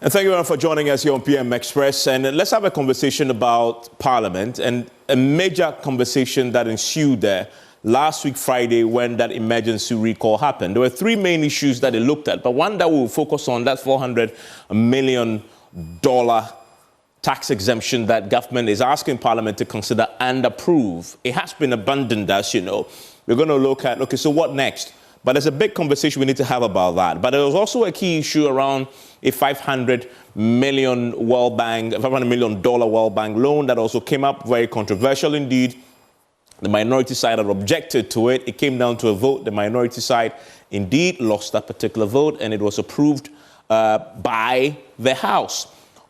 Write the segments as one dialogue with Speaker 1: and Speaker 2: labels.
Speaker 1: And thank you everyone for joining us here on PM Express. And let's have a conversation about Parliament and a major conversation that ensued there last week, Friday, when that emergency recall happened. There were three main issues that they looked at, but one that we'll focus on, that $400 million tax exemption that government is asking Parliament to consider and approve. It has been abandoned, as you know. We're going to look at, okay, so what next? But there's a big conversation we need to have about that. But there was also a key issue around a $500 million World Bank loan that also came up, very controversial indeed. The minority side had objected to it. It came down to a vote. The minority side indeed lost that particular vote, and it was approved by the House.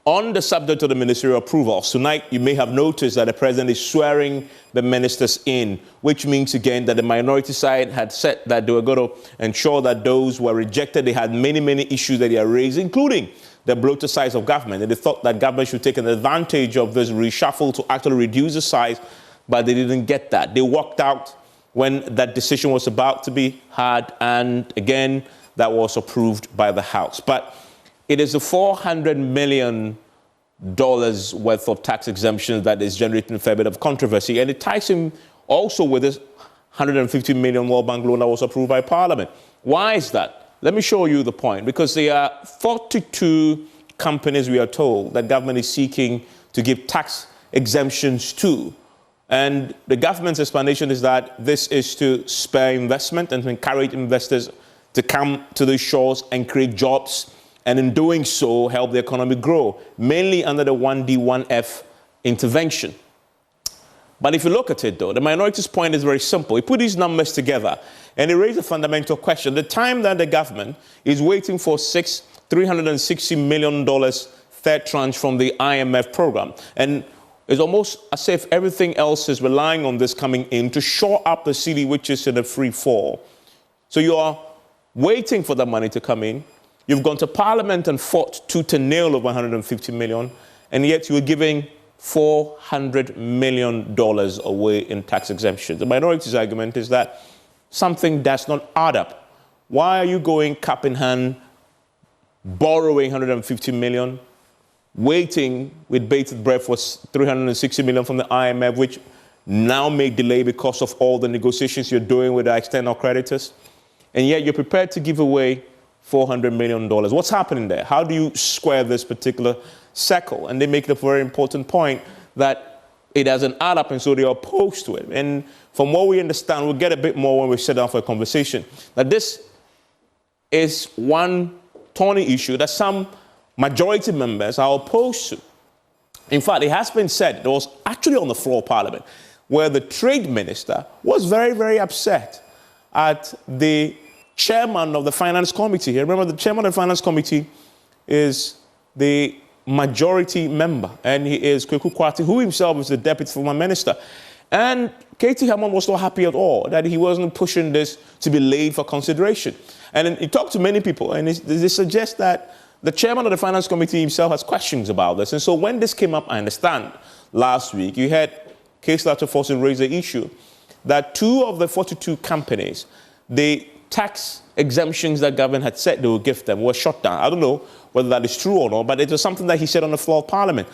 Speaker 1: On the subject of the ministerial approvals, tonight you may have noticed that the president is swearing the ministers in, which means again that the minority side had said that they were going to ensure that those were rejected. They had many issues that they are raising, including the bloated size of government. And they thought that government should take an advantage of this reshuffle to actually reduce the size, but they didn't get that. They walked out when that decision was about to be had, and again, that was approved by the House. But it is the $400 million worth of tax exemptions that is generating a fair bit of controversy. And it ties in also with this $150 million World Bank loan that was approved by Parliament. Why is that? Let me show you the point. Because there are 42 companies, we are told, that government is seeking to give tax exemptions to. And the government's explanation is that this is to spur investment and to encourage investors to come to the shores and create jobs, and in doing so, help the economy grow, mainly under the 1D, 1F intervention. But if you look at it, though, the minority's point is very simple. We put these numbers together, and it raises a fundamental question. The time that the government is waiting for $360 million third tranche from the IMF program, and it's almost as if everything else is relying on this coming in to shore up the city, which is in a free fall. So you are waiting for that money to come in. You've gone to Parliament and fought tooth and nail over $150 million, and yet you are giving $400 million away in tax exemptions. The minority's argument is that something does not add up. Why are you going cap in hand, borrowing $150 million, waiting with bated breath for $360 million from the IMF, which now may delay because of all the negotiations you're doing with the external creditors, and yet you're prepared to give away $400 million. What's happening there? How do you square this particular circle? And they make the very important point that it doesn't add up, and so they are opposed to it. And from what we understand, we'll get a bit more when we sit down for a conversation, that this is one thorny issue that some majority members are opposed to. In fact, it has been said, it was actually on the floor of Parliament, where the trade minister was very upset at the chairman of the Finance Committee. Remember, the chairman of the Finance Committee is the majority member, and he is Kweku Kwati, who himself is the deputy former minister. And Katie Hammond was not happy at all that he wasn't pushing this to be laid for consideration. And he talked to many people, and they suggest that the chairman of the Finance Committee himself has questions about this. And so when this came up, I understand, last week, you had Case Latter Forson raise the issue that two of the 42 companies, the tax exemptions that government had said they would give them were shut down. I don't know whether that is true or not, but it was something that he said on the floor of Parliament.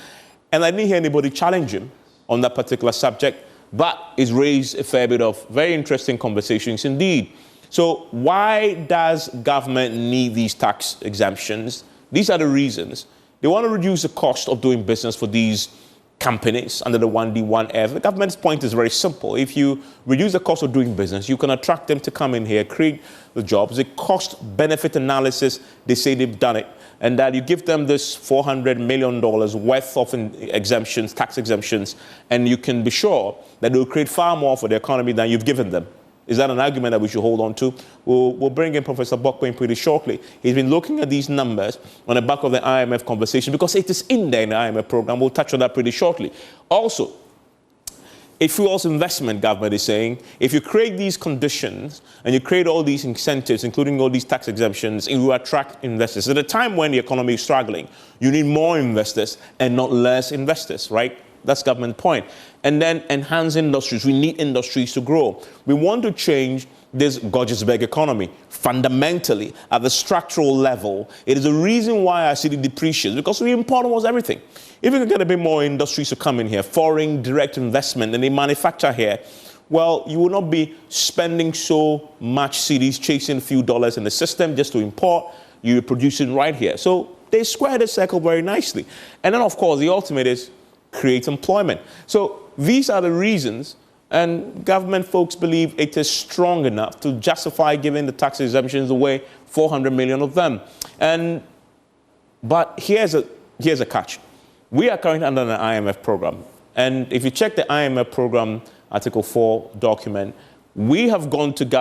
Speaker 1: And I didn't hear anybody challenge him on that particular subject, but it's raised a fair bit of very interesting conversations indeed. So why does government need these tax exemptions? These are the reasons. They want to reduce the cost of doing business for these companies under the 1D, 1F. The government's point is very simple. If you reduce the cost of doing business, you can attract them to come in here, create the jobs. The cost-benefit analysis, they say they've done it, and that you give them this $400 million worth of exemptions, tax exemptions, and you can be sure that they will create far more for the economy than you've given them. Is that an argument that we should hold on to? We'll bring in Professor Bokwe pretty shortly. He's been looking at these numbers on the back of the IMF conversation because it is in there in the IMF program. We'll touch on that pretty shortly. Also, a fuels investment, government is saying, if you create these conditions and you create all these incentives, including all these tax exemptions, it will attract investors. At a time when the economy is struggling, you need more investors and not less investors, right? That's government point. And then enhance industries. We need industries to grow. We want to change this gorgeous big economy. Fundamentally, at the structural level, it is the reason why our city depreciates, because we import almost everything. If we can get a bit more industries to come in here, foreign direct investment, and they manufacture here, well, you will not be spending so much cities chasing a few dollars in the system just to import. You're producing right here. So they square the circle very nicely. And then, of course, the ultimate is create employment. So these are the reasons. And government folks believe it is strong enough to justify giving the tax exemptions away, 400 million of them. But here's a catch. We are currently under an IMF program. And if you check the IMF program Article 4 document, we have gone to the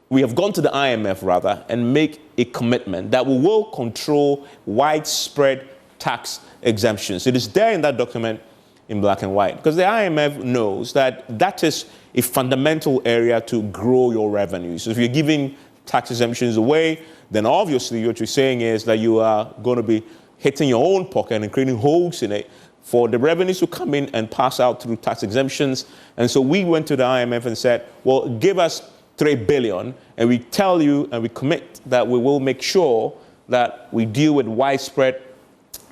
Speaker 1: IMF rather, and make a commitment that we will control widespread tax exemptions. It is there in that document in black and white, because the IMF knows that that is a fundamental area to grow your revenues. So if you're giving tax exemptions away, then obviously what you're saying is that you are going to be hitting your own pocket and creating holes in it for the revenues to come in and pass out through tax exemptions. And so we went to the IMF and said, well, give us 3 billion, and we tell you and we commit that we will make sure that we deal with widespread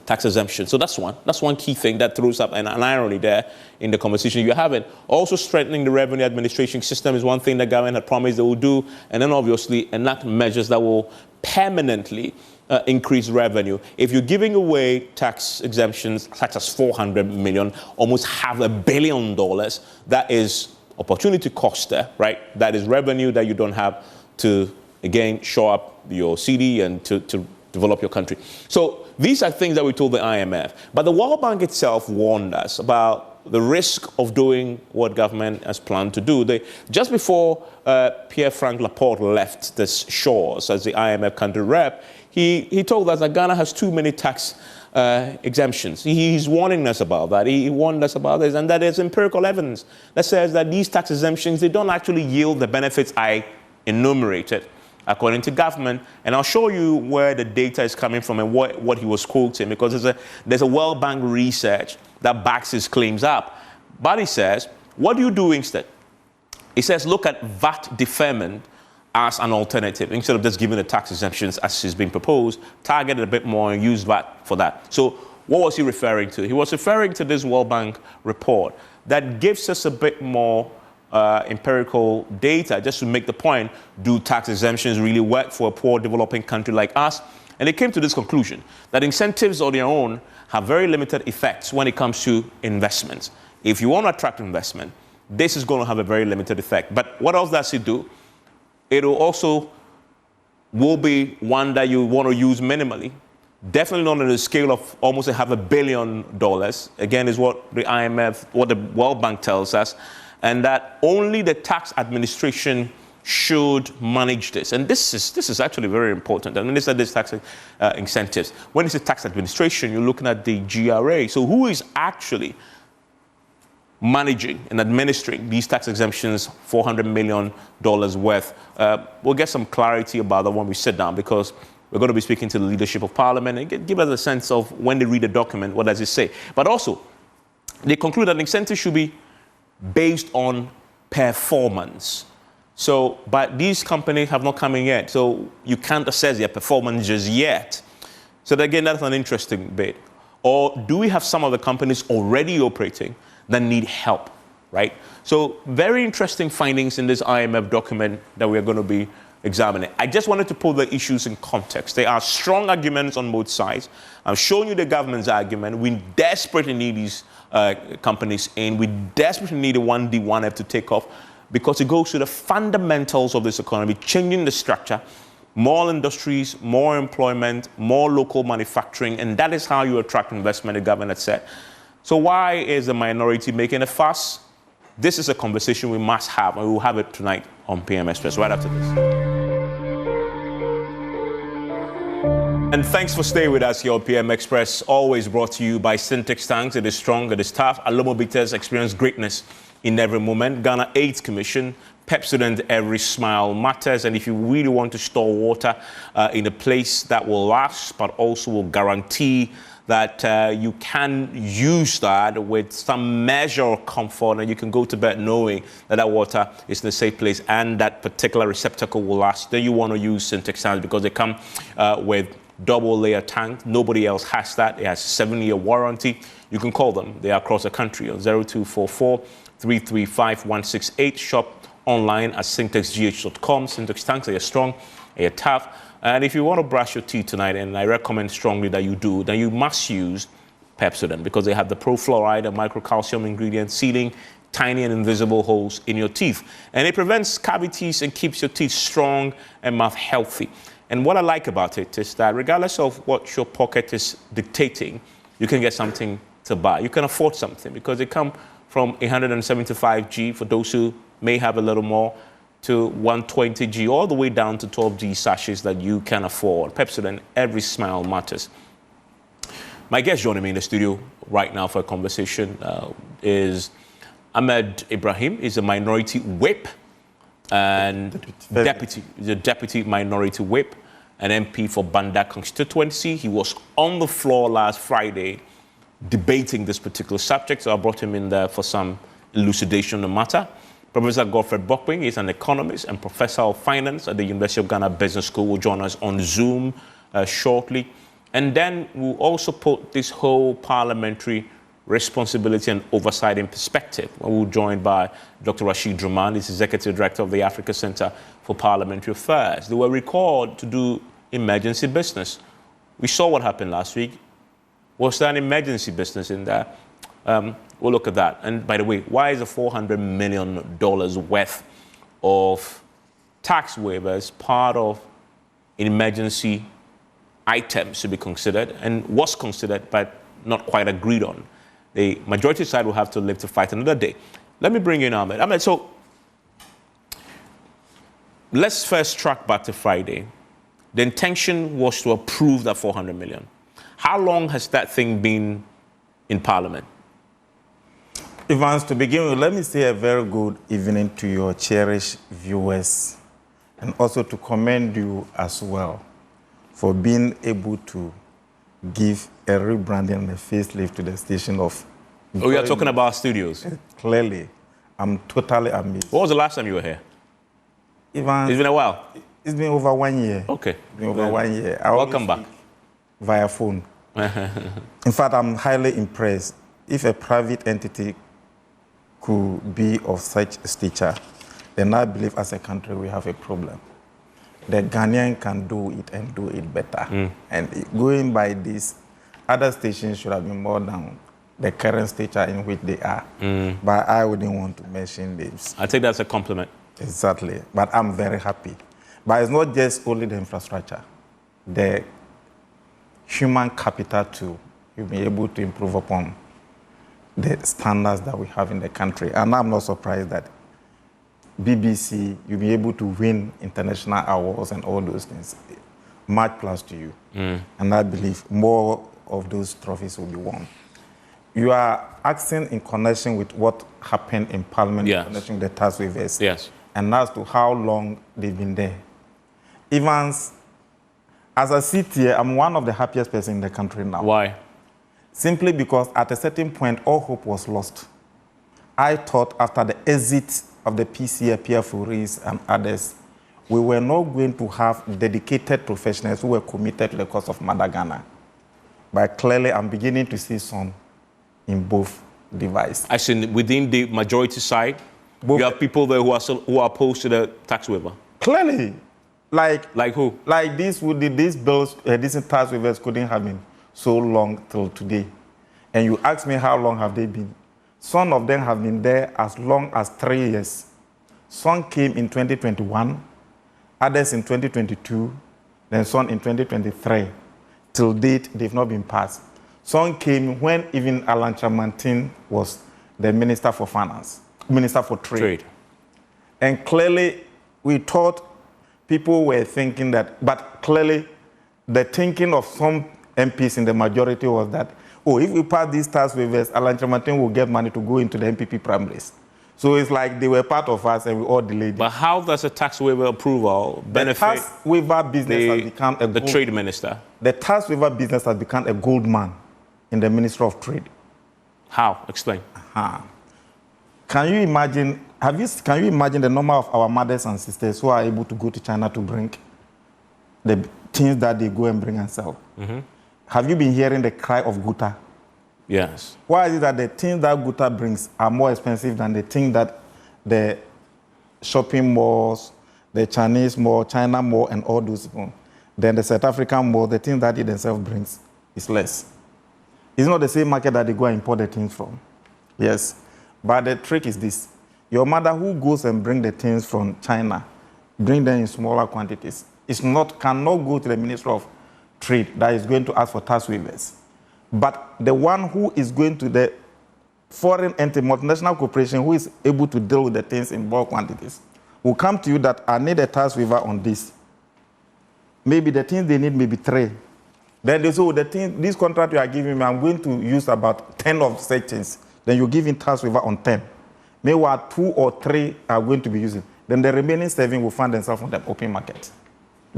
Speaker 1: tax exemption. So that's one key thing that throws up an irony there in the conversation you're having. Also, strengthening the revenue administration system is one thing the government had promised they will do, and then obviously enact measures that will permanently increase revenue. If you're giving away tax exemptions such as 400 million, almost $500 million, that is opportunity cost there, right? That is revenue that you don't have to, again, show up your city and to develop your country. So these are things that we told the IMF. But the World Bank itself warned us about the risk of doing what government has planned to do. Just before Pierre-Franck Laporte left the shores as the IMF country rep, he told us that Ghana has too many tax exemptions. He's warning us about that. He warned us about this, and that is empirical evidence that says that these tax exemptions, they don't actually yield the benefits I enumerated, according to government. And I'll show you where the data is coming from and what he was quoting, because there's a World Bank research that backs his claims up. But he says, what do you do instead? He says, look at VAT deferment as an alternative. Instead of just giving the tax exemptions as is being proposed, target it a bit more and use VAT for that. So what was he referring to? He was referring to this World Bank report that gives us a bit more empirical data just to make the point, do tax exemptions really work for a poor developing country like us? And they came to this conclusion that incentives on their own have very limited effects when it comes to investments. If you want to attract investment, this is going to have a very limited effect. But what else does it do? It will be one that you want to use minimally. Definitely not on the scale of almost $500 million. Again, is what the IMF, what the World Bank tells us. And that only the tax administration should manage this. And this is actually very important. And when they said this tax incentives, when it's a tax administration, you're looking at the GRA. So who is actually managing and administering these tax exemptions, $400 million worth? We'll get some clarity about that when we sit down, because we're going to be speaking to the leadership of Parliament and give us a sense of, when they read the document, what does it say? But also, they conclude that incentives should be based on performance. So, but these companies have not come in yet, so you can't assess their performance just yet. So again, that's an interesting bit. Or do we have some of the companies already operating that need help, right? So very interesting findings in this IMF document that we're going to be examining. I just wanted to put the issues in context. There are strong arguments on both sides. I'm showing you the government's argument. We desperately need these companies in. We desperately need a 1D, 1F to take off, because it goes to the fundamentals of this economy, changing the structure, more industries, more employment, more local manufacturing, and that is how you attract investment, the government has said. So why is the minority making a fuss? This is a conversation we must have, and we will have it tonight on PM Express right after this. And thanks for staying with us here on PM Express, always brought to you by Syntex Tanks. It is strong, it is tough. Alumobiters experience greatness in every moment. Ghana AIDS Commission, Pepsodent, every smile matters. And if you really want to store water in a place that will last, but also will guarantee that you can use that with some measure of comfort, and you can go to bed knowing that that water is in a safe place and that particular receptacle will last. Then you want to use Syntex tanks because they come with double layer tank. Nobody else has that. It has a 7-year warranty. You can call them. They are across the country on 0244 335 168. Shop online at syntexgh.com. Syntex tanks are strong, they're tough. And if you want to brush your teeth tonight, and I recommend strongly that you do, then you must use Pepsodent because they have the profluoride and microcalcium ingredients sealing tiny and invisible holes in your teeth. And it prevents cavities and keeps your teeth strong and mouth healthy. And what I like about it is that regardless of what your pocket is dictating, you can get something to buy. You can afford something because they come from 175G for those who may have a little more, to 120G, all the way down to 12G sachets that you can afford. Pepsodent, every smile matters. My guest joining me in the studio right now for a conversation is Ahmed Ibrahim. He's a minority whip and deputy minority whip, an MP for Banda constituency. He was on the floor last Friday debating this particular subject, so I brought him in there for some elucidation on the matter. Professor Godfred Bokwing is an economist and professor of finance at the University of Ghana Business School. Will join us on Zoom shortly. And then we'll also put this whole parliamentary responsibility and oversight in perspective. We're joined by Dr. Rasheed Draman. He's Executive Director of the Africa Center for Parliamentary Affairs. They were recalled to do emergency business. We saw what happened last week. Was there an emergency business in there? We'll look at that. And by the way, why is the $400 million worth of tax waivers part of an emergency items to be considered and was considered but not quite agreed on? The majority side will have to live to fight another day. Let me bring you in, Ahmed. Ahmed, so let's first track back to Friday. The intention was to approve that $400 million. How long has that thing been in Parliament?
Speaker 2: Evans, to begin with, let me say a very good evening to your cherished viewers and also to commend you as well for being able to give a rebranding and a facelift to the station of...
Speaker 1: Oh, you're talking about studios?
Speaker 2: Clearly. I'm totally amazed.
Speaker 1: What was the last time you were here?
Speaker 2: Evans,
Speaker 1: it's been a while.
Speaker 2: It's been over 1 year.
Speaker 1: Okay.
Speaker 2: It's been over 1 year.
Speaker 1: Welcome back.
Speaker 2: Via phone. In fact, I'm highly impressed. If a private entity could be of such stature, then I believe as a country we have a problem. The Ghanaian can do it and do it better. And going by this, other stations should have been more than the current stature in which they are. But I wouldn't want to mention names.
Speaker 1: I think that's a compliment.
Speaker 2: Exactly. But I'm very happy. But it's not just only the infrastructure. The human capital too, you'll be able to improve upon the standards that we have in the country. And I'm not surprised that BBC, you'll be able to win international awards and all those things. Much plus to you. And I believe more of those trophies will be won. You are asking in connection with what happened in Parliament, in connection with the tax waivers.
Speaker 1: Yes.
Speaker 2: And as to how long they've been there. Evans, as I sit here, I'm one of the happiest persons in the country now.
Speaker 1: Why?
Speaker 2: Simply because at a certain point, all hope was lost. I thought after the exit of the PCA, Pierre Fouris and others, we were not going to have dedicated professionals who were committed to the cause of Mother Ghana. But clearly, I'm beginning to see some in both devices. I
Speaker 1: see within the majority side, you have people there who are opposed to the tax waiver.
Speaker 2: Clearly. Like
Speaker 1: who?
Speaker 2: Like these bills, these tax waivers couldn't have been so long till today. And you ask me how long have they been? Some of them have been there as long as 3 years. Some came in 2021, others in 2022, then some in 2023. Till date, they've not been passed. Some came when even Alan Chamantin was the Minister for Finance, Minister for Trade. And clearly, we thought people were thinking that, but clearly, the thinking of some MPs in the majority was that, oh, if we pass these tax waivers, Alan Chamantin will get money to go into the MPP primaries. So it's like they were part of us and we all delayed it.
Speaker 1: But how does a tax waiver approval benefit
Speaker 2: the tax waiver business has become a
Speaker 1: the trade minister?
Speaker 2: The tax waiver business has become a gold mine in the Ministry of Trade.
Speaker 1: How? Explain.
Speaker 2: Can you imagine? Can you imagine the number of our mothers and sisters who are able to go to China to bring the things that they go and bring and sell? Mm-hmm. Have you been hearing the cry of Guta?
Speaker 1: Yes.
Speaker 2: Why is it that the things that Guta brings are more expensive than the things that the shopping malls, the Chinese mall, China mall, and all those people? Then the South African mall, the things that it themselves brings is less. It's not the same market that they go and import the things from. Yes. But the trick is this. Your mother who goes and brings the things from China, bring them in smaller quantities, cannot go to the Ministry of Trade that is going to ask for tax waivers. But the one who is going to the foreign entity, multinational corporation, who is able to deal with the things in bulk quantities, will come to you that I need a tax waiver on this. Maybe the things they need maybe 3. Then they say, oh, this contract you are giving me, I'm going to use about 10 of such things. Then you give in tax waiver on 10. Maybe 2 or 3 are going to be using. Then the remaining 7 will find themselves on the open market.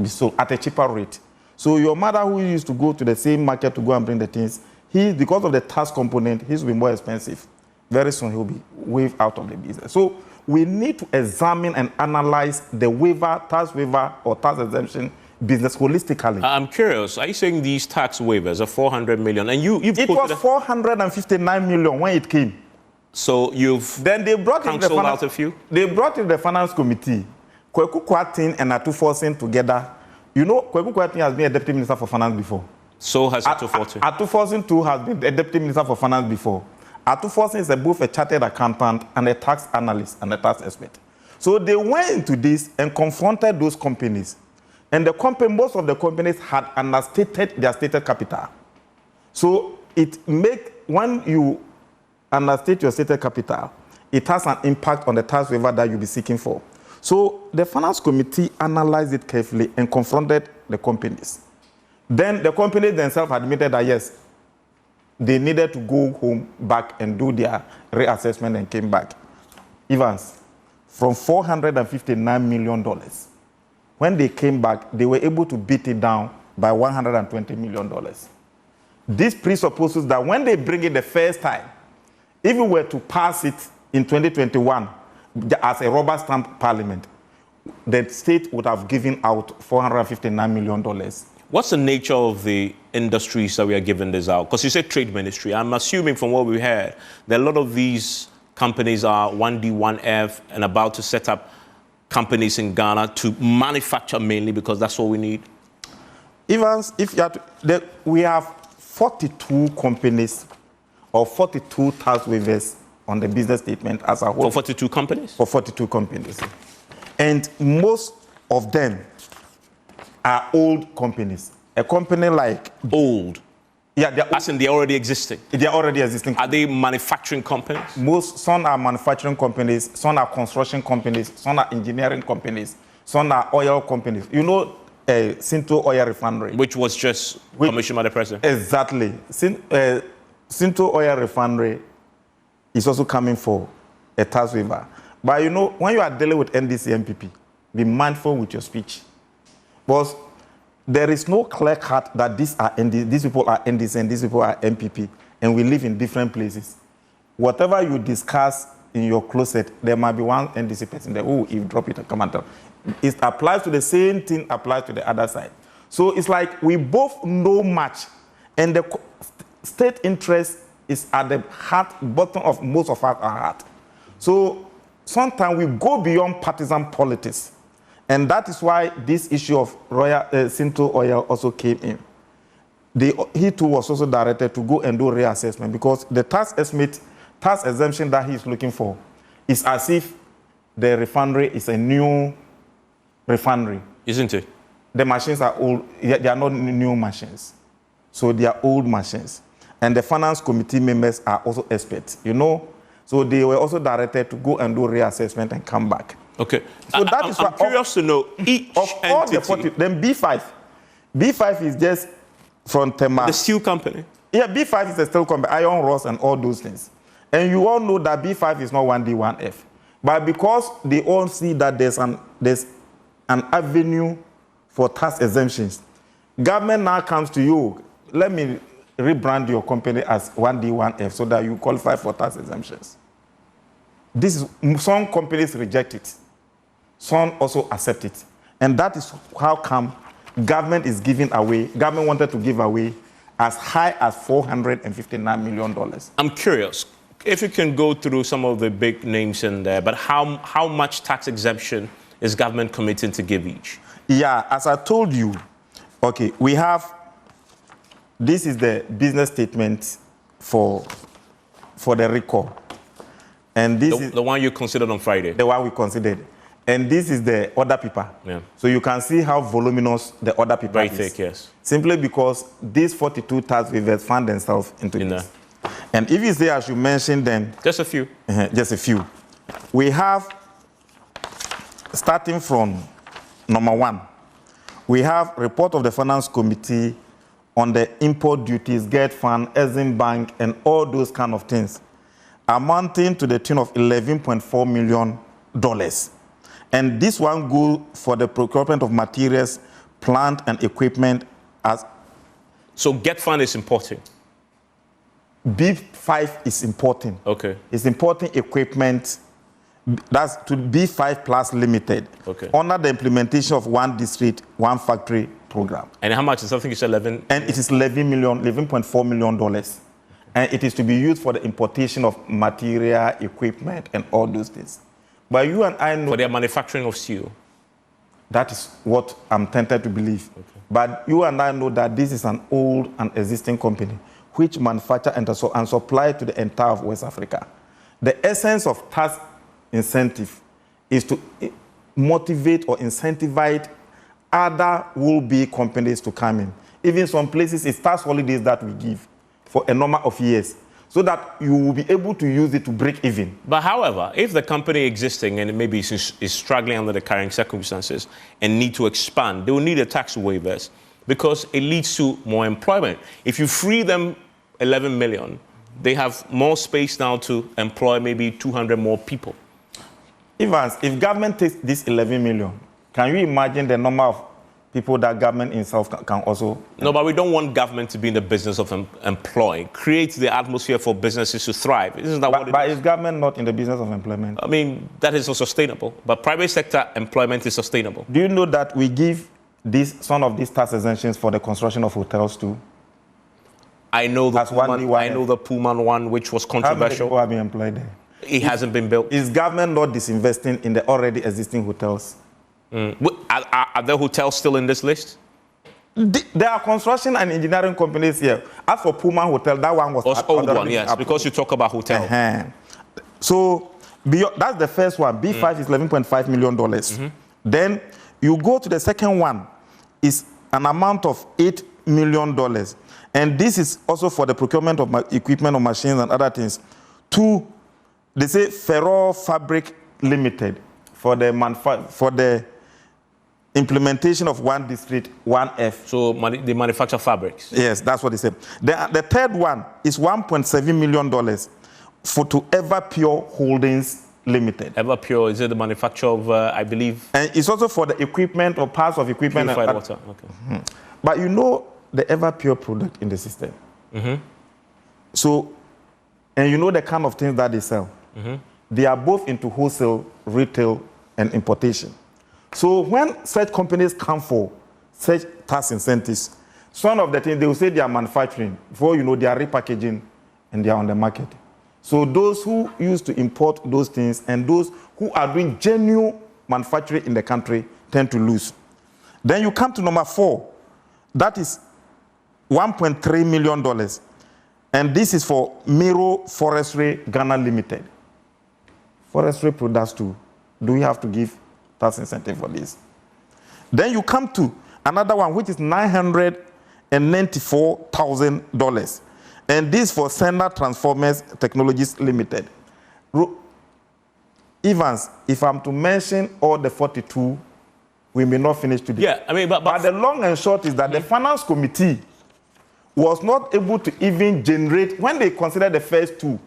Speaker 2: So at a cheaper rate. So your mother who used to go to the same market to go and bring the things, because of the tax component, his will be more expensive. Very soon he'll be waived out of the business. So we need to examine and analyze the tax waiver or tax exemption business holistically.
Speaker 1: I'm curious, are you saying these tax waivers are 400 million? And it
Speaker 2: was 459 million when it came.
Speaker 1: So
Speaker 2: then they brought in
Speaker 1: out a few?
Speaker 2: They brought in the finance committee. Kweku Kwatin and Atuforsin together. You know, Kweku Kwatin has been a deputy minister for finance before.
Speaker 1: So has Atuforsin.
Speaker 2: Atuforsin too has been a deputy minister for finance before. Atuforsin is both a chartered accountant and a tax analyst and a tax expert. So they went into this and confronted those companies. And most of the companies had understated their stated capital. So when you understate your stated capital, it has an impact on the tax waiver that you'll be seeking for. So the finance committee analyzed it carefully and confronted the companies. Then the companies themselves admitted that yes, they needed to go home back and do their reassessment and came back. Evans, from $459 million. When they came back, they were able to beat it down by $120 million. This presupposes that when they bring it the first time, if we were to pass it in 2021 as a rubber stamp parliament, the state would have given out $459 million.
Speaker 1: What's the nature of the industries that we are giving this out? Because you said trade ministry. I'm assuming from what we heard that a lot of these companies are 1D, 1F and about to set up companies in Ghana to manufacture mainly because that's all we need.
Speaker 2: Evans, we have 42 companies or 42 tax waivers on the business statement as a whole.
Speaker 1: For 42 companies?
Speaker 2: For 42 companies. And most of them are old companies. A company like...
Speaker 1: Old?
Speaker 2: Yeah,
Speaker 1: they're already existing?
Speaker 2: They're already existing.
Speaker 1: Are they manufacturing companies?
Speaker 2: Some are manufacturing companies, some are construction companies, some are engineering companies, some are oil companies. You know, Sinto Oil Refinery.
Speaker 1: Which was just commissioned by the president?
Speaker 2: Exactly. Sinto Oil Refinery is also coming for a tax waiver. But you know, when you are dealing with NDC MPP, be mindful with your speech. Because there is no clear cut that these people are NDC and these people are MPP, and we live in different places. Whatever you discuss in your closet, there might be one NDC person there, oh, if you drop it, come and tell. It applies to the same thing, applies to the other side. So it's like we both know much, and the state interest is at the bottom of most of our heart. So sometimes we go beyond partisan politics. And that is why this issue of Sinto Oil also came in. He too was also directed to go and do reassessment because the tax exemption that he's looking for is as if the refinery is a new refinery.
Speaker 1: Isn't it?
Speaker 2: The machines are old. They are not new machines. So they are old machines. And the finance committee members are also experts, you know. So they were also directed to go and do reassessment and come back.
Speaker 1: Okay.
Speaker 2: So that is
Speaker 1: I'm curious to know each
Speaker 2: of all
Speaker 1: entity.
Speaker 2: The 40, then B5. B5 is just from Tema.
Speaker 1: The steel company.
Speaker 2: Yeah, B5 is a steel company, iron rods and all those things. And you all know that B5 is not 1D, 1F. But because they all see that there's an avenue for tax exemptions, government now comes to you. Let me rebrand your company as 1D, 1F so that you qualify for tax exemptions. Some companies reject it. Some also accept it. And that is how come government wanted to give away as high as $459 million.
Speaker 1: I'm curious, if you can go through some of the big names in there, but how much tax exemption is government committing to give each?
Speaker 2: Yeah, as I told you, okay, we have, this is the business statement for the recall. And this is
Speaker 1: the one you considered on Friday.
Speaker 2: The one we considered. And this is the order paper.
Speaker 1: Yeah.
Speaker 2: So you can see how voluminous the order paper is.
Speaker 1: Very thick, yes.
Speaker 2: Simply because these 42 tax waivers find themselves into this. And if you say I should mention them.
Speaker 1: Just a few.
Speaker 2: Just a few. We have, starting from number 1, we have report of the Finance Committee on the import duties, GET fund, Exim Bank, and all those kind of things, amounting to the tune of $11.4 million. And this one goes for the procurement of materials, plant, and equipment.
Speaker 1: So GET fund is importing?
Speaker 2: B5 is importing.
Speaker 1: Okay.
Speaker 2: It's importing equipment. That's to B5 Plus Limited.
Speaker 1: Okay.
Speaker 2: Under the implementation of one district, one factory program.
Speaker 1: And how much is something? You said 11?
Speaker 2: And it is $11.4 million. And it is to be used for the importation of material, equipment, and all those things. But you and I know...
Speaker 1: For their manufacturing of steel?
Speaker 2: That is what I'm tempted to believe. Okay. But you and I know that this is an old and existing company which manufacture and supply to the entire of West Africa. The essence of tax incentive is to motivate or incentivize other will-be companies to come in. Even some places, it's tax holidays that we give for a number of years, so that you will be able to use it to break even.
Speaker 1: But however, if the company existing and maybe is struggling under the current circumstances and need to expand, they will need a tax waivers because it leads to more employment. If you free them 11 million, they have more space now to employ maybe 200 more people.
Speaker 2: Evans, if government takes this 11 million, can you imagine the number of people that government itself can also...
Speaker 1: No, but we don't want government to be in the business of employing. Create the atmosphere for businesses to thrive. Isn't that what it is?
Speaker 2: But is government not in the business of employment?
Speaker 1: I mean, that is also sustainable. But private sector employment is sustainable.
Speaker 2: Do you know that we give some of these tax exemptions for the construction of hotels too?
Speaker 1: I know the Pullman one, which was controversial.
Speaker 2: How many people have been employed there?
Speaker 1: It hasn't been built.
Speaker 2: Is government not disinvesting in the already existing hotels?
Speaker 1: Are there hotels still in this list?
Speaker 2: There are construction and engineering companies here. As for Pullman Hotel, that one was
Speaker 1: old one, yes, because you talk about hotels.
Speaker 2: So that's the first one. B5 is $11.5 million. Then you go to the second one, is an amount of $8 million. And this is also for the procurement of equipment or machines and other things. They say Ferro Fabric Limited for the implementation of one district, one F.
Speaker 1: So they manufacture fabrics?
Speaker 2: Yes, that's what they say. The third one is $1.7 million to Everpure Holdings Limited.
Speaker 1: Everpure, is it the manufacturer of, I believe?
Speaker 2: And it's also for the equipment or parts of equipment.
Speaker 1: Purified water, okay.
Speaker 2: But you know the Everpure product in the system. So, and you know the kind of things that they sell. They are both into wholesale, retail, and importation. So when such companies come for such tax incentives, some of the things they will say they are manufacturing, before you know they are repackaging and they are on the market. So those who used to import those things and those who are doing genuine manufacturing in the country tend to lose. Then you come to number 4. That is $1.3 million. And this is for Miro Forestry Ghana Limited. Forestry products too. Do we have to give tax incentive for this? Then you come to another one, which is $994,000. And this for Sender Transformers Technologies Limited. Evans, if I'm to mention all the 42, we may not finish today.
Speaker 1: Yeah, I mean, but
Speaker 2: the long and short is that the Finance Committee was not able to even generate, when they considered the first 2,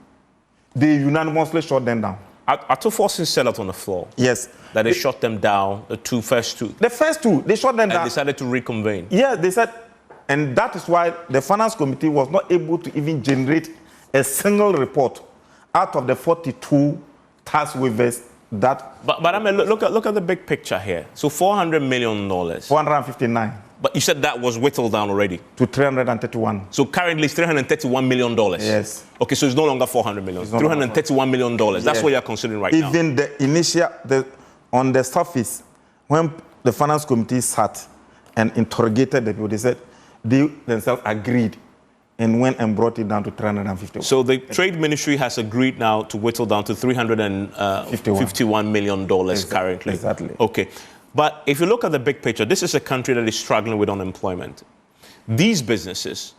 Speaker 2: they unanimously shut them down.
Speaker 1: Ato Forson said that on the floor.
Speaker 2: Yes.
Speaker 1: That they shut them down, the first two.
Speaker 2: The first 2, they shut them down.
Speaker 1: And decided to reconvene.
Speaker 2: Yeah, they said, And that is why the Finance Committee was not able to even generate a single report out of the 42 tax waivers that...
Speaker 1: But I mean, look at the big picture here. So $400 million.
Speaker 2: 459.
Speaker 1: But you said that was whittled down already?
Speaker 2: To 331.
Speaker 1: So currently it's $331 million?
Speaker 2: Yes.
Speaker 1: Okay, so it's no longer $400 million. It's $331 million. That's
Speaker 2: yes.
Speaker 1: what you're considering right now?
Speaker 2: Even the initial, on the surface, when the Finance Committee sat and interrogated the people, they said they themselves agreed and went and brought it down to 351.
Speaker 1: So the Trade Ministry has agreed now to whittle down to $351 million currently?
Speaker 2: Exactly.
Speaker 1: Okay. But if you look at the big picture, this is a country that is struggling with unemployment. These businesses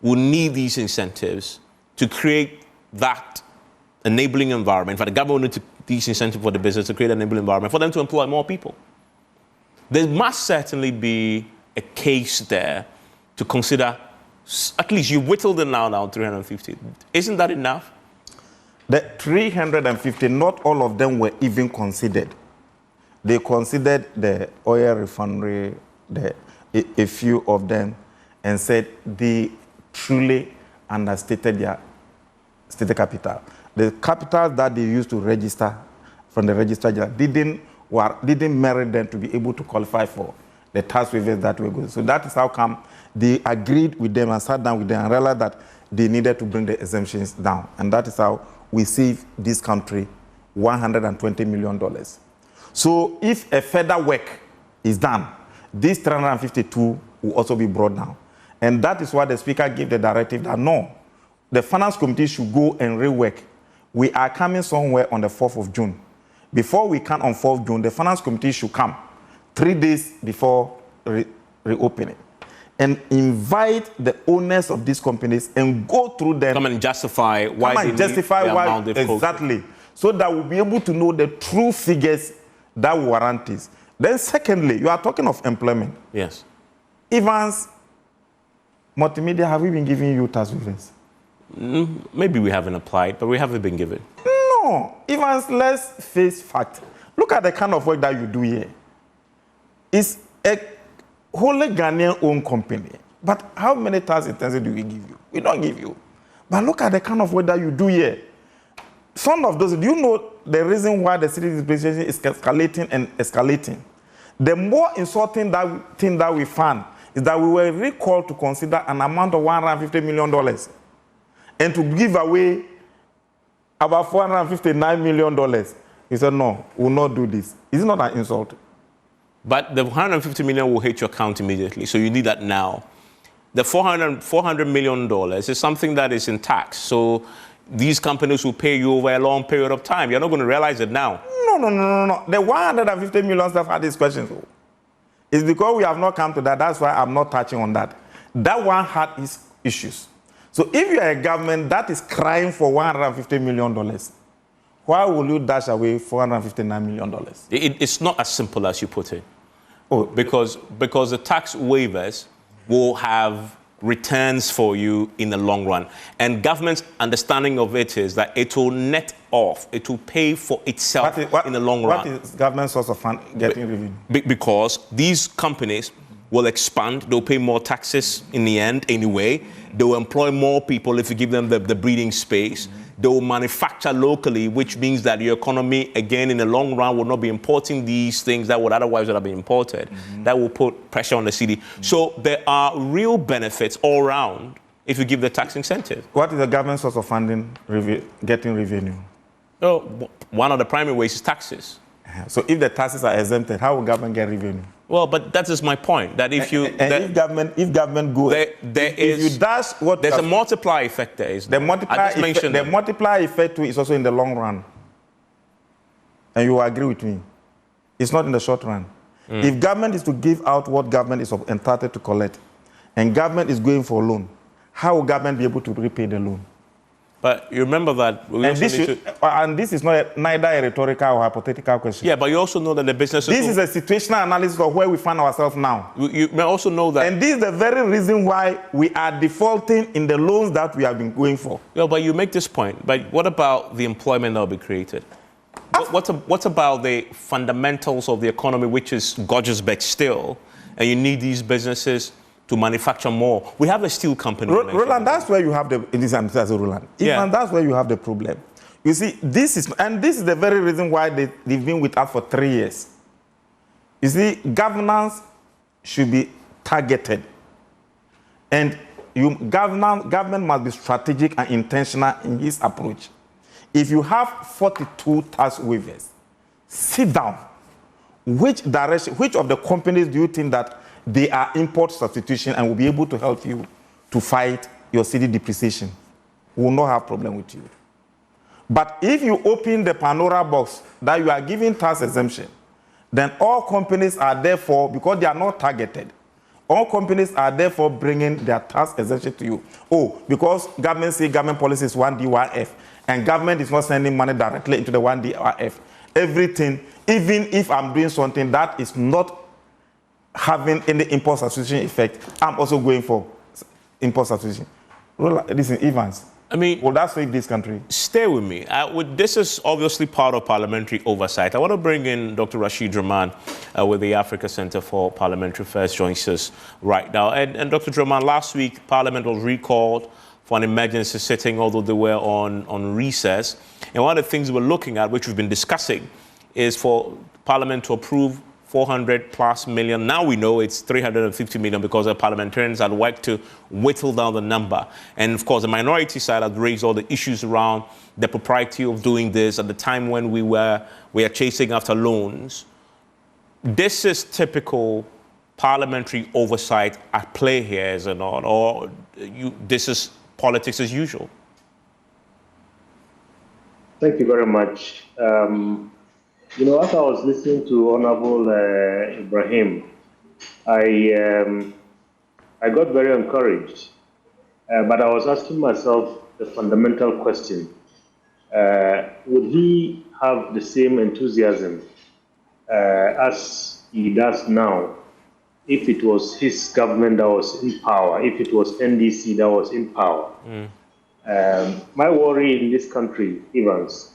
Speaker 1: will need these incentives to create that enabling environment. For the government will need these incentives for the business to create an enabling environment for them to employ more people. There must certainly be a case there to consider, at least you whittled it now down 350. Isn't that enough?
Speaker 2: The 350, not all of them were even considered. They considered the oil refinery, a few of them, and said they truly understated their stated capital. The capital that they used to register from the registrar general didn't merit them to be able to qualify for the tax waivers that were good. So that is how come they agreed with them and sat down with them and realized that they needed to bring the exemptions down. And that is how we saved this country $120 million. So if a further work is done, this 352 will also be brought down. And that is why the Speaker gave the directive that no, the Finance Committee should go and rework. We are coming somewhere on the 4th of June. Before we come on 4th June, the Finance Committee should come 3 days before reopening and invite the owners of these companies and go through them.
Speaker 1: Come and justify why they justify
Speaker 2: why exactly, so that we'll be able to know the true figures that warrant this. Then secondly, you are talking of employment.
Speaker 1: Yes.
Speaker 2: Evans, Multimedia, have we been giving you tax waivers?
Speaker 1: Maybe we haven't applied, but we haven't been given.
Speaker 2: No. Evans, let's face fact. Look at the kind of work that you do here. It's a wholly Ghanaian-owned company. But how many tax incentives do we give you? We don't give you. But look at the kind of work that you do here. Some of those, do you know the reason why the city depreciation is escalating and escalating? The more insulting thing that we found is that we were recalled to consider an amount of $150 million and to give away about $459 million. He said, no, we will not do this. Is it not an insult?
Speaker 1: But the $150 million will hit your account immediately, so you need that now. The $400 million is something that is in tax, so these companies will pay you over a long period of time. You're not going to realize it now.
Speaker 2: No. The $150 million stuff had these questions. It's because we have not come to that. That's why I'm not touching on that. That one had its issues. So if you are a government that is crying for $150 million, why will you dash away $459 million?
Speaker 1: It's not as simple as you put it. Oh, because the tax waivers will have returns for you in the long run. And government's understanding of it is that it will net off, it will pay for itself in the long run.
Speaker 2: What is government's source of fund getting revenue?
Speaker 1: Because these companies will expand, they'll pay more taxes in the end anyway, they will employ more people if you give them the breathing space. They will manufacture locally, which means that your economy, again, in the long run, will not be importing these things that would otherwise have been imported. That will put pressure on the city. So there are real benefits all around if you give the tax incentive.
Speaker 2: What is the government source of funding getting revenue?
Speaker 1: Oh, one of the primary ways is taxes.
Speaker 2: So if the taxes are exempted, how will government get revenue?
Speaker 1: Well, but that is my point. That if you
Speaker 2: if government goes, if you dash what
Speaker 1: there's a multiplier effect there.
Speaker 2: The multiplier effect too is also in the long run. And you agree with me? It's not in the short run. If government is to give out what government is entitled to collect, and government is going for a loan, how will government be able to repay the loan?
Speaker 1: But you remember that...
Speaker 2: And this is neither a rhetorical or hypothetical question.
Speaker 1: Yeah, but you also know that the business...
Speaker 2: This is a situational analysis of where we find ourselves now.
Speaker 1: You may also know that...
Speaker 2: And this is the very reason why we are defaulting in the loans that we have been going for.
Speaker 1: Yeah, but you make this point. But what about the employment that will be created? What about the fundamentals of the economy, which is gorgeous back still, and you need these businesses to manufacture more. We have a steel company.
Speaker 2: Roland, that's where you have the, Roland.
Speaker 1: Yeah.
Speaker 2: Even that's where you have the problem. You see, this is the very reason why they've been with us for 3 years. You see, governance should be targeted. And government must be strategic and intentional in its approach. If you have 42 tax waivers, sit down. Which of the companies do you think that they are import substitution and will be able to help you to fight your cedi depreciation? We will not have problem with you. But if you open the Pandora box that you are giving tax exemption, then all companies are therefore, because they are not targeted, all companies are therefore bringing their tax exemption to you. Oh, because government say government policy is 1D, 1F, and government is not sending money directly into the 1D, 1F. Everything, even if I'm doing something that is not having any import substitution effect, I'm also going for import substitution. Listen, Evans,
Speaker 1: I mean,
Speaker 2: will that save this country?
Speaker 1: Stay with me. This is obviously part of parliamentary oversight. I want to bring in Dr. Rasheed Draman with the Africa Center for Parliamentary Affairs, joins us right now. And Dr. Draman, last week, Parliament was recalled for an emergency sitting, although they were on recess. And one of the things we're looking at, which we've been discussing, is for Parliament to approve 400+ million. Now we know it's 350 million because the parliamentarians had worked to whittle down the number. And of course, the minority side had raised all the issues around the propriety of doing this at the time when we are chasing after loans. This is typical parliamentary oversight at play here, is it not? Or this is politics as usual?
Speaker 3: Thank you very much. You know, as I was listening to Honorable Ibrahim, I got very encouraged, but I was asking myself the fundamental question: would he have the same enthusiasm as he does now if it was his government that was in power, if it was NDC that was in power? My worry in this country, Evans,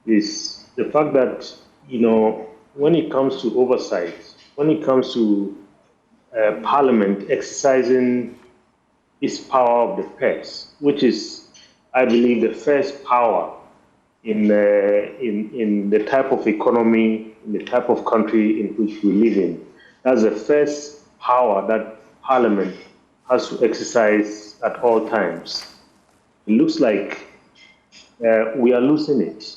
Speaker 3: is the fact that, you know, when it comes to oversight, when it comes to Parliament exercising its power of the purse, which is, I believe, the first power in the type of economy, in the type of country in which we live in, that's the first power that Parliament has to exercise at all times. It looks like we are losing it,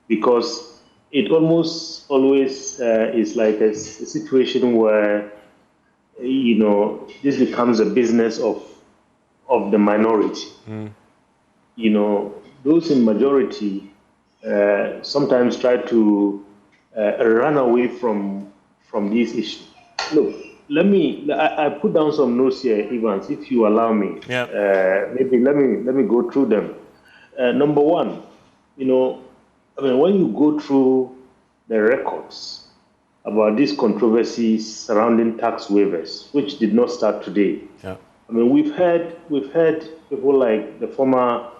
Speaker 3: because it almost always is like a situation where, you know, this becomes a business of the minority. You know, those in majority sometimes try to run away from these issues. Look, I put down some notes here, Evans, if you allow me.
Speaker 1: Yeah.
Speaker 3: Maybe let me go through them. Number one, you know, I mean, when you go through the records about these controversies surrounding tax waivers, which did not start today.
Speaker 1: Yeah.
Speaker 3: I mean, we've heard people like the former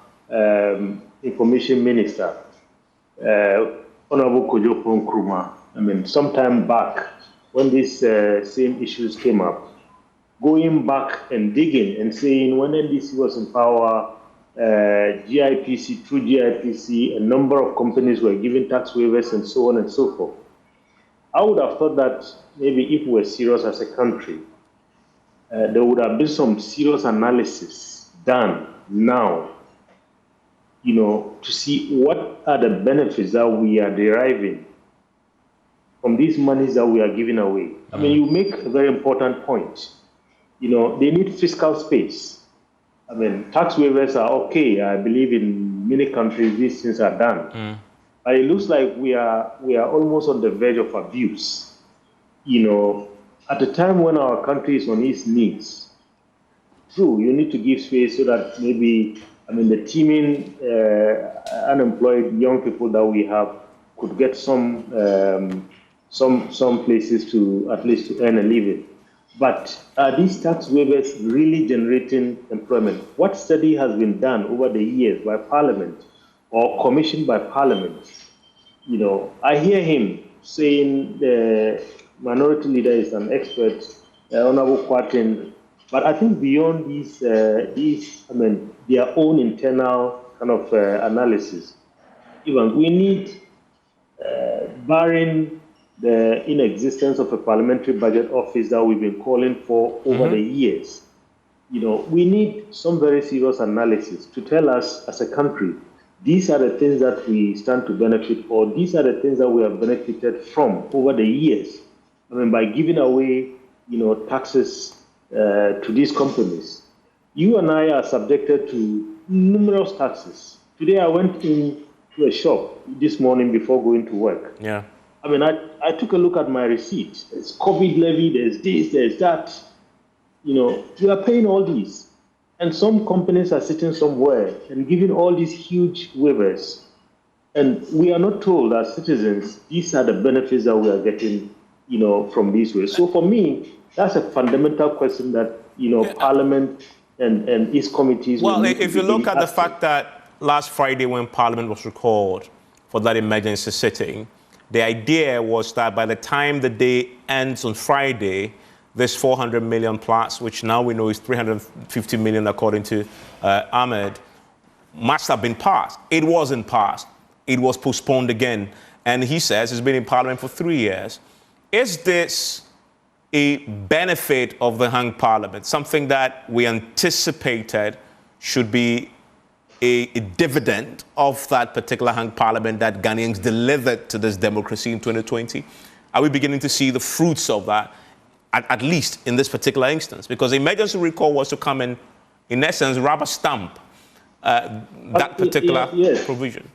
Speaker 3: information minister, Honorable Kojo Nkrumah. I mean, sometime back when these same issues came up, going back and digging and saying when NDC was in power, GIPC, through GIPC, a number of companies were given tax waivers and so on and so forth. I would have thought that maybe if we were serious as a country, there would have been some serious analysis done now, you know, to see what are the benefits that we are deriving from these monies that we are giving away. I mean, you make a very important point. You know, they need fiscal space. I mean, tax waivers are okay. I believe in many countries these things are done. But it looks like we are almost on the verge of abuse. You know, at a time when our country is on its knees, true, you need to give space so that maybe, I mean, the teeming unemployed young people that we have could get some places to at least to earn a living. But are these tax waivers really generating employment? What study has been done over the years by Parliament or commissioned by Parliament? You know, I hear him saying the minority leader is an expert, Honorable Kwatin, But I think beyond these, their own internal kind of analysis, even we need, barring the inexistence of a parliamentary budget office that we've been calling for over the years, we need some very serious analysis to tell us as a country, these are the things that we stand to benefit, or these are the things that we have benefited from over the years. By giving away, taxes to these companies. You and I are subjected to numerous taxes. Today I went into a shop this morning before going to work.
Speaker 1: Yeah.
Speaker 3: I took a look at my receipt. There's COVID levy, there's this, there's that. We are paying all these. And some companies are sitting somewhere and giving all these huge waivers. And we are not told as citizens, these are the benefits that we are getting, from these ways. So for me, that's a fundamental question that, Parliament and its committees...
Speaker 1: Well, if you look at the fact that last Friday when Parliament was recalled for that emergency sitting, the idea was that by the time the day ends on Friday, this 400 million plus, which now we know is 350 million according to Ahmed, must have been passed. It wasn't passed. It was postponed again. And he says it's been in Parliament for 3 years. Is this a benefit of the hung Parliament, something that we anticipated should be a dividend of that particular hung Parliament that Ghanaians delivered to this democracy in 2020? Are we beginning to see the fruits of that, at least in this particular instance? Because the emergency recall was to come in essence, rubber stamp that particular provision.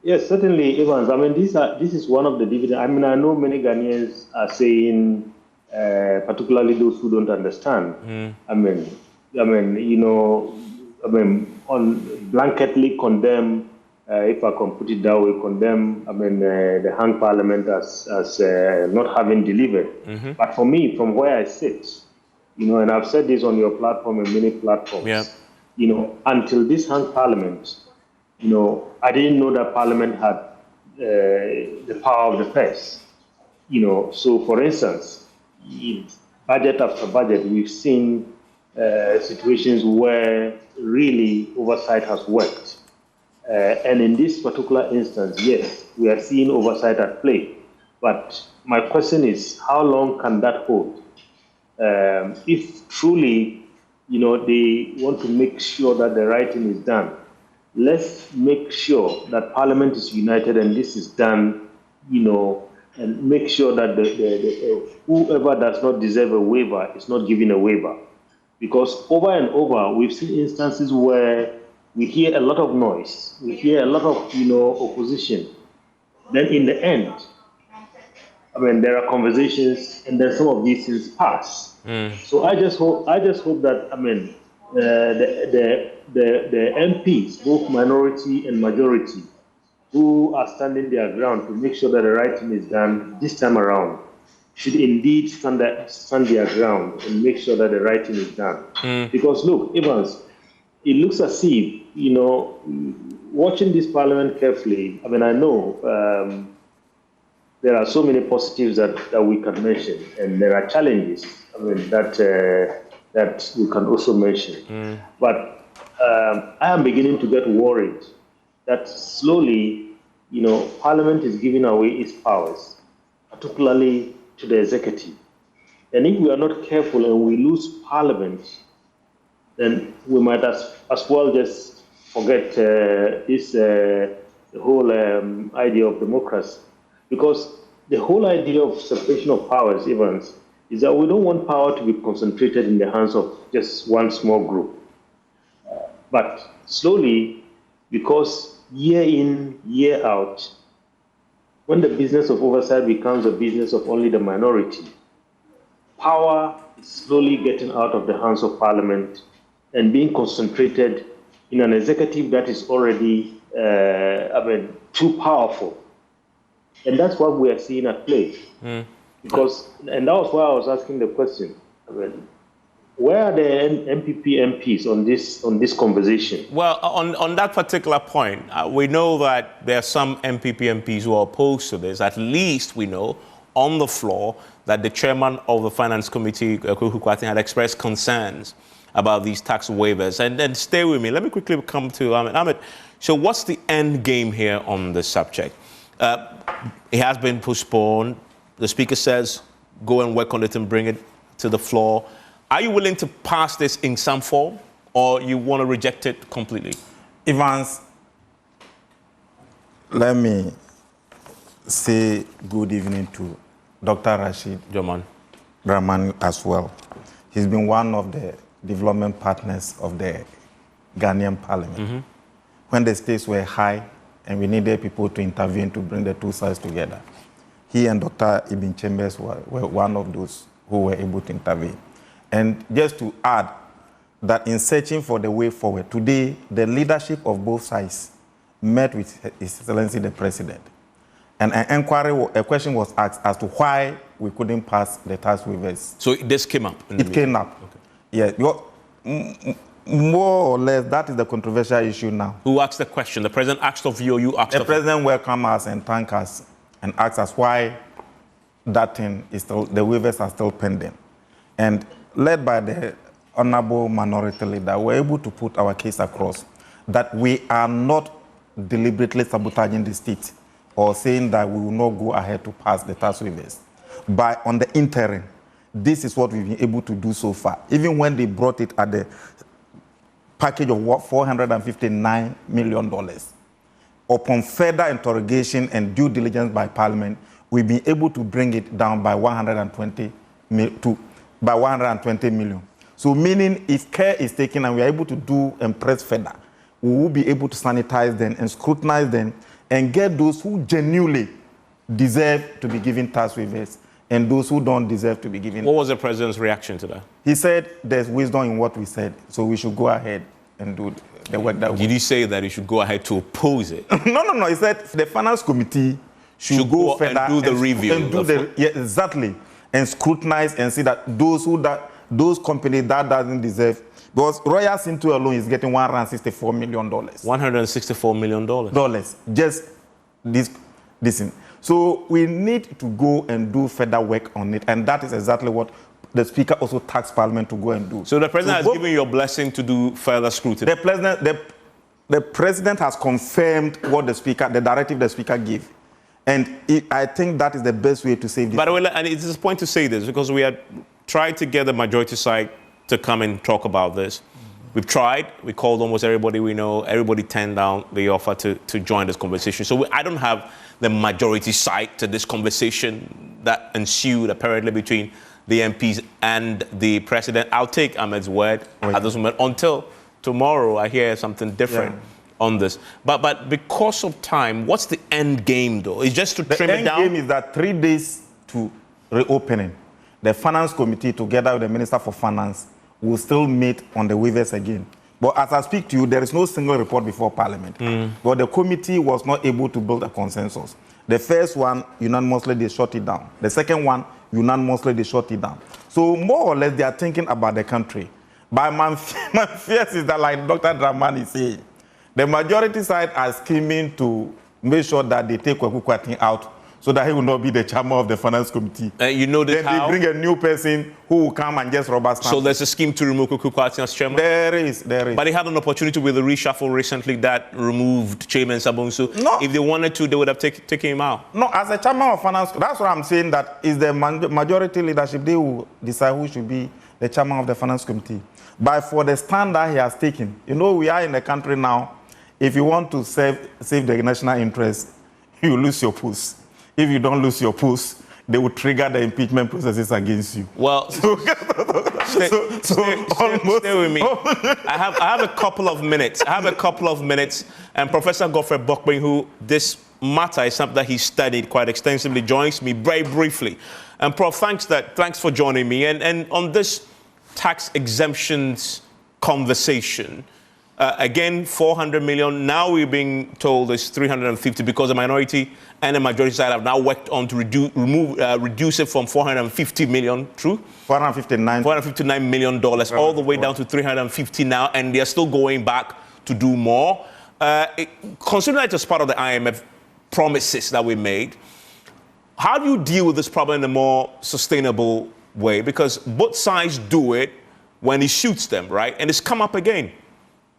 Speaker 3: Yes, certainly, Evans. This is one of the dividends. I know many Ghanaians are saying, particularly those who don't understand. On blanketly condemn, if I can put it that way, condemn. The hung Parliament as not having delivered. But for me, from where I sit, and I've said this on your platform and many platforms. Until this hung Parliament. I didn't know that Parliament had the power of the purse. So for instance, in budget after budget, we've seen situations where really oversight has worked. And in this particular instance, yes, we are seeing oversight at play. But my question is, how long can that hold? If truly, they want to make sure that the right thing is done, let's make sure that Parliament is united and this is done, and make sure that whoever does not deserve a waiver is not given a waiver. Because over and over, we've seen instances where we hear a lot of noise, we hear a lot of, opposition. Then in the end, there are conversations and then some of these things pass. So I just hope that, the MPs, both minority and majority, who are standing their ground to make sure that the right thing is done this time around, should indeed stand their ground and make sure that the right thing is done. Because look, Evans, it looks as if, watching this Parliament carefully, I know there are so many positives that we can mention, and there are challenges, that we can also mention. But I am beginning to get worried that slowly, Parliament is giving away its powers, particularly to the executive. And if we are not careful and we lose Parliament, then we might as well just forget the whole idea of democracy. Because the whole idea of separation of powers, Evans, is that we don't want power to be concentrated in the hands of just one small group. But slowly, because year in, year out, when the business of oversight becomes a business of only the minority, power is slowly getting out of the hands of Parliament and being concentrated in an executive that is already, too powerful. And that's what we are seeing at play. Because, and that was why I was asking the question, where are the MPP MPs on this conversation?
Speaker 1: Well, on that particular point, we know that there are some MPP MPs who are opposed to this. At least we know on the floor that the chairman of the Finance Committee, Kwaku Kwarteng, had expressed concerns about these tax waivers. And then stay with me. Let me quickly come to Ahmed. Ahmed, so what's the end game here on this subject? It has been postponed. The Speaker says, go and work on it and bring it to the floor. Are you willing to pass this in some form, or you want to reject it completely?
Speaker 2: Evans, let me say good evening to Dr. Rasheed Draman as well. He's been one of the development partners of the Ghanaian Parliament. Mm-hmm. When the stakes were high and we needed people to intervene to bring the two sides together, he and Dr. Ibn Chambers were one of those who were able to intervene. And just to add that in searching for the way forward, today the leadership of both sides met with His Excellency the President. And a question was asked as to why we couldn't pass the tax waivers.
Speaker 1: So this came up?
Speaker 2: It came up. Okay. Yeah. More or less, that is the controversial issue now.
Speaker 1: Who asked the question? The President asked of you, or you asked of him?
Speaker 2: The President welcomed us and thanked us and asked us why that thing is still, the waivers are still pending. And led by the Honorable Minority Leader, we're able to put our case across that we are not deliberately sabotaging the state or saying that we will not go ahead to pass the tax waivers. But on the interim, this is what we've been able to do so far. Even when they brought it at the package of $459 million. Upon further interrogation and due diligence by Parliament, we've been able to bring it down by 120 million. So meaning if care is taken and we are able to do and press further, we will be able to sanitize them and scrutinize them and get those who genuinely deserve to be given tax waivers and those who don't deserve to be given.
Speaker 1: What was the President's reaction to that?
Speaker 2: He said there's wisdom in what we said, so we should go ahead and do the work that we
Speaker 1: Did he say that he should go ahead to oppose it?
Speaker 2: No. He said the Finance Committee should go further
Speaker 1: and do the review.
Speaker 2: And do exactly. And scrutinize and see that those companies that doesn't deserve, because Royal Cinto alone is getting $164 million.
Speaker 1: $164 million?
Speaker 2: Just this thing. So we need to go and do further work on it, and that is exactly what the Speaker also tasked Parliament to go and do.
Speaker 1: So the President has given you a blessing to do further scrutiny?
Speaker 2: The President has confirmed what the directive the Speaker gave. And I think that is the best way to save this.
Speaker 1: By the way, and it's a point to say this, because we had tried to get the majority side to come and talk about this. We've tried. We called almost everybody we know. Everybody turned down the offer to join this conversation. So I don't have the majority side to this conversation that ensued apparently between the MPs and the President. I'll take Ahmed's word at this moment until tomorrow I hear something different on this. But because of time, what's the end game, though? It's just to trim it down?
Speaker 2: The end game is that 3 days to reopening. The Finance Committee, together with the Minister for Finance, will still meet on the waivers again. But as I speak to you, there is no single report before Parliament. But the committee was not able to build a consensus. The first one, unanimously, they shut it down. The second one, unanimously, they shut it down. So more or less, they are thinking about the country. But my fear is that, like Dr. Draman is saying, the majority side are scheming to make sure that they take Kwaku Kwarteng out so that he will not be the chairman of the Finance Committee.
Speaker 1: You know this
Speaker 2: then
Speaker 1: how?
Speaker 2: They bring a new person who will come and just rubber stamp.
Speaker 1: So there's a scheme to remove Kwaku Kwarteng as chairman?
Speaker 2: There is.
Speaker 1: But he had an opportunity with the reshuffle recently that removed Chairman Sabonsu.
Speaker 2: No.
Speaker 1: If they wanted to, they would have taken him out.
Speaker 2: No, as a chairman of Finance, that's what I'm saying, that is the majority leadership. They will decide who should be the chairman of the Finance Committee. But for the stand that he has taken, we are in a country now, if you want to save the national interest, you lose your post. If you don't lose your post, they will trigger the impeachment processes against you.
Speaker 1: Well, stay with me. I have a couple of minutes. And Professor Godfrey Bokbeng, who this matter is something that he studied quite extensively, joins me very briefly. And Prof, thanks for joining me. And on this tax exemptions conversation, again, 400 million. Now we're being told it's 350 because the minority and the majority side have now worked on to reduce it from 450 million, true? $459 million, all the way down to 350 now, and they're still going back to do more. Considering that it's part of the IMF promises that we made, How do you deal with this problem in a more sustainable way? Because both sides do it when he shoots them, right? And it's come up again.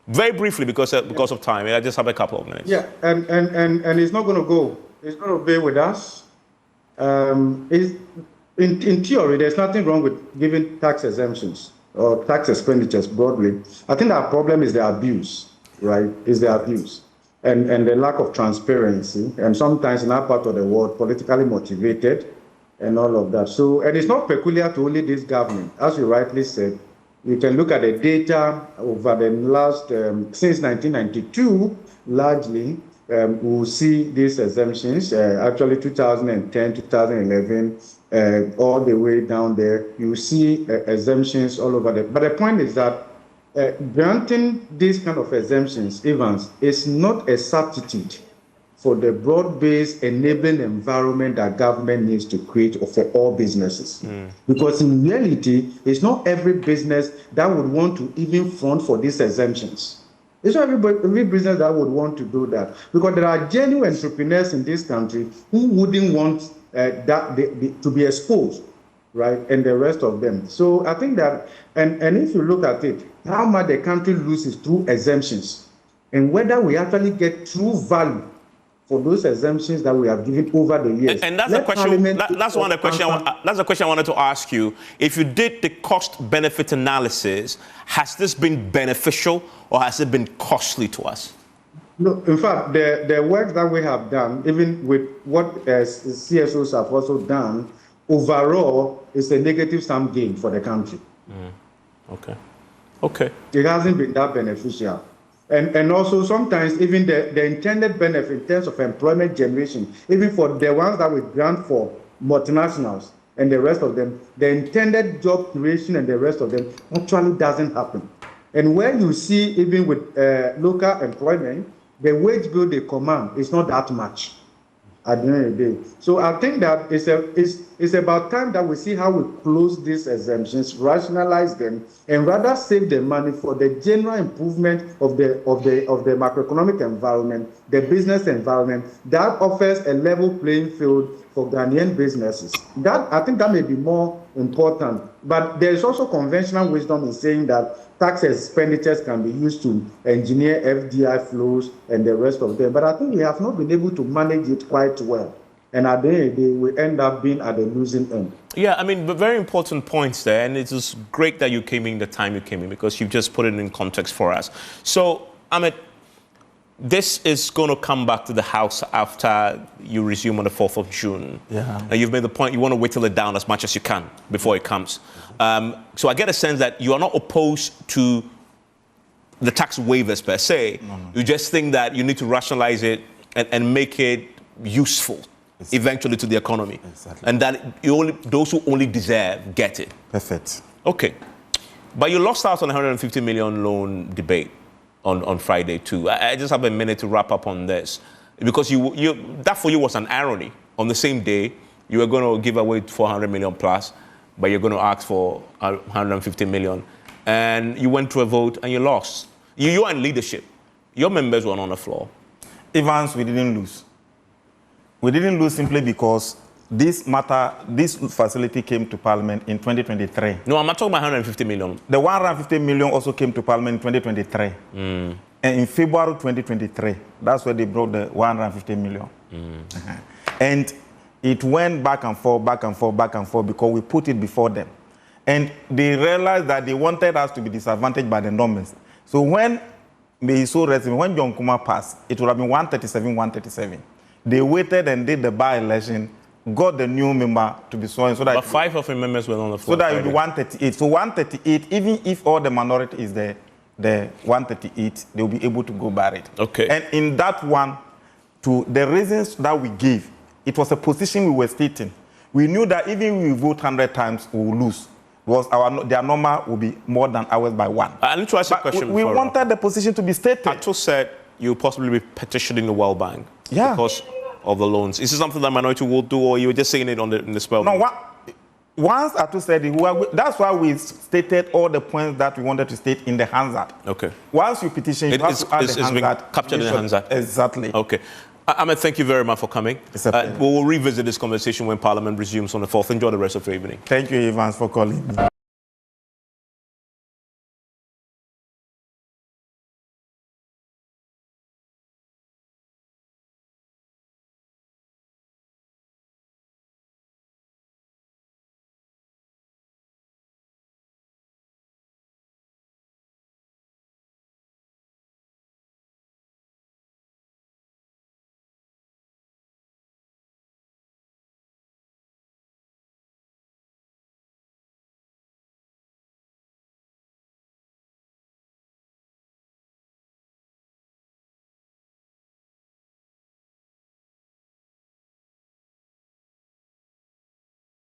Speaker 1: Very briefly, because of time. I just have a couple of minutes.
Speaker 4: Yeah, and it's not going to go. It's going to be with us. In theory, there's nothing wrong with giving tax exemptions or tax expenditures broadly. I think our problem is the abuse, right? Is the abuse and the lack of transparency, and sometimes in our part of the world, politically motivated and all of that. So, and it's not peculiar to only this government. As you rightly said, you can look at the data over the last, since 1992, largely, we'll see these exemptions, actually 2010, 2011, all the way down there. You see exemptions all over there. But the point is that granting these kind of exemptions, Evans, is not a substitute for the broad-based enabling environment that government needs to create for all businesses. Because in reality, it's not every business that would want to even front for these exemptions. It's not every business that would want to do that. Because there are genuine entrepreneurs in this country who wouldn't want to be exposed, right, and the rest of them. So I think that, and if you look at it, how much the country loses through exemptions, and whether we actually get true value for those exemptions that we have given over the years.
Speaker 1: And that's the question. That's one of the question. That's the question I wanted to ask you. If you did the cost-benefit analysis, has this been beneficial or has it been costly to us?
Speaker 4: No, in fact, the work that we have done, even with what CSOs have also done, overall, is a negative sum gain for the country.
Speaker 1: Okay.
Speaker 4: It hasn't been that beneficial. And also sometimes even the intended benefit in terms of employment generation, even for the ones that we grant for multinationals and the rest of them, the intended job creation and the rest of them actually doesn't happen. And where you see even with local employment, the wage bill they command is not that much at the end of the day. So I think that it's about time that we see how we close these exemptions, rationalize them, and rather save the money for the general improvement of the macroeconomic environment, the business environment that offers a level playing field for Ghanaian businesses. That, I think that may be more important. But there is also conventional wisdom in saying that tax expenditures can be used to engineer FDI flows and the rest of them. But I think we have not been able to manage it quite well. And at the end of the day, we end up being at the losing end.
Speaker 1: Yeah, I mean, but very important points there. And it was great that you came in the time you came in, because you've just put it in context for us. So, Ahmed, this is going to come back to the House after you resume on the 4th of June.
Speaker 2: Yeah.
Speaker 1: Now, you've made the point you want to whittle it down as much as you can before it comes. So I get a sense that you are not opposed to the tax waivers per se. No. You just think that you need to rationalize it and make it useful eventually to the economy.
Speaker 2: Exactly.
Speaker 1: And that those who only deserve get it.
Speaker 2: Perfect.
Speaker 1: Okay. But you lost out on the 150 million loan debate on Friday too. I just have a minute to wrap up on this, because that for you was an irony. On the same day, you were going to give away 400 million plus, but you're going to ask for 150 million. And you went to a vote and you lost. You are in leadership. Your members were on the floor.
Speaker 2: Evans, we didn't lose. We didn't lose simply because this facility came to Parliament in 2023.
Speaker 1: No, I'm not talking about 150 million.
Speaker 2: The 150 million also came to Parliament in 2023. And in February 2023, that's where they brought the 150 million. And it went back and forth, because we put it before them. And they realized that they wanted us to be disadvantaged by the numbers. So when when John Kuma passed, it would have been 137. They waited and did the by-election, got the new member to be sworn. So that
Speaker 1: but 5 of the members were on the floor.
Speaker 2: So that it would be 138. So 138, even if all the minority is there, the 138, they'll be able to go by it.
Speaker 1: Okay.
Speaker 2: And in that one, to the reasons that we gave, it was a position we were stating. We knew that even if we vote 100 times, we will lose. Because their number will be more than ours by 1.
Speaker 1: I need to ask a question.
Speaker 2: We wanted the position to be stated.
Speaker 1: Ato said you'll possibly be petitioning the World Bank because of the loans. Is this something that minority will do, or you were just saying it in the spell?
Speaker 2: No, once Ato said it, that's why we stated all the points that we wanted to state in the Hansard.
Speaker 1: Okay.
Speaker 2: Once you petition, you have to add the Hansard.
Speaker 1: It's been captured in the Hansard.
Speaker 2: Exactly.
Speaker 1: Okay. Ahmed, thank you very much for coming. We will revisit this conversation when Parliament resumes on the 4th. Enjoy the rest of your evening.
Speaker 2: Thank you, Evans, for calling me.